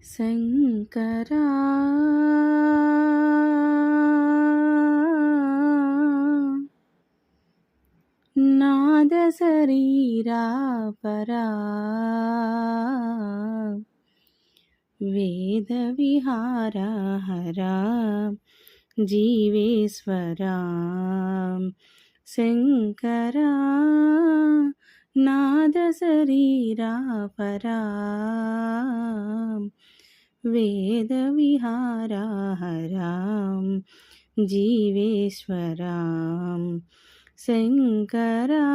శంకరా నాద శరీరా పరా వేద విహార హరా జీవేశ్వరా శంకరా నాద శరీరా పరా వేద విహార హరా జీవేశ్వరా శంకరా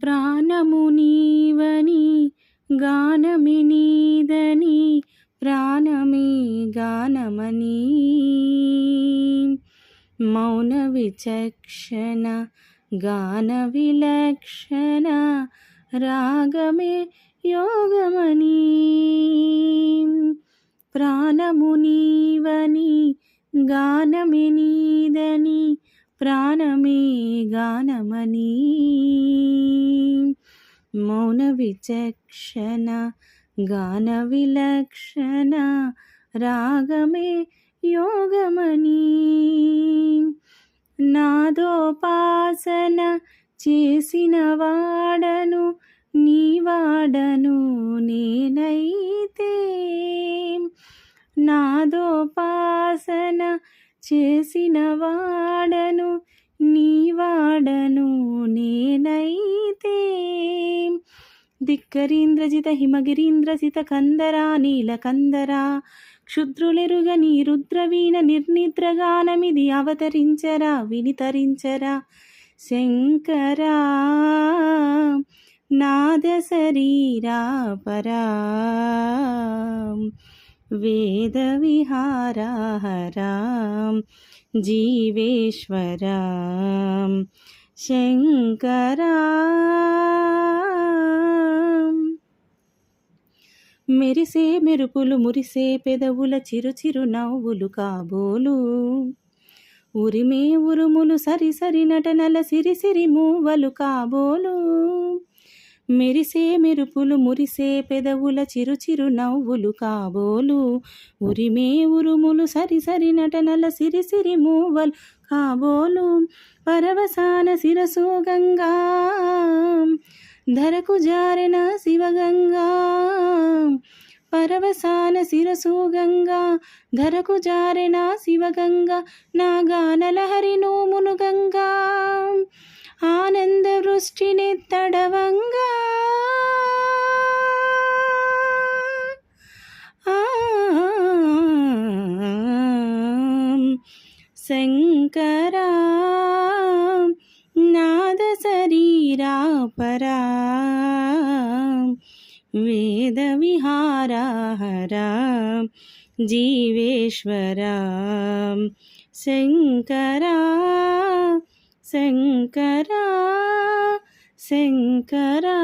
ప్రాణము నీవని గానమి నీదని ప్రాణమే గానమని మౌన విచక్షణ గాన విలక్షణ రాగమే యోగమని ప్రాణము నీవని గానమి నీదని ప్రాణమే గానమని మౌన విచక్షణ గాన విలక్షణ రాగమే యోగమని నాదోపాసన చేసిన వాడను నీవాడను నేనైతే నాదోపాసన చేసిన వాడను నీవాడను నేనైతే ధిక్కరీంద్రజిత హిమగిరీంద్రసిత కందరా నీలకందరా క్షుద్రులెరుగని రుద్రవీణ నిర్నిద్రగానమిది అవతరించరా వినితరించరా శంకరా నాద శరీరా పరా వేద విహార హరా జీవేశ్వరా శంకరా మెరిసే మెరుపులు మురిసే పెదవుల చిరు నవ్వులు కాబోలు ఉరిమే ఉరుములు సరి సరి నటనల సిరి మూవలు కాబోలు మెరిసే మెరుపులు మురిసే పెదవుల చిరు నవ్వులు కాబోలు ఉరిమే ఉరుములు సరి సరి నటనల సిరి మూవలు కాబోలు పరవసాన శిరసు గంగా ధరకు జారెన శివగంగా పరవసాన శిరసు గంగా ధరకు జారెన శివగంగా నా గానలహరి నోమును గంగా ఆనంద వృష్టిని తడవంగా శంకరా నాద శరీరా పరా వేద విహార హరా జీవేశ్వరా శంకరా శంకరా శంకరా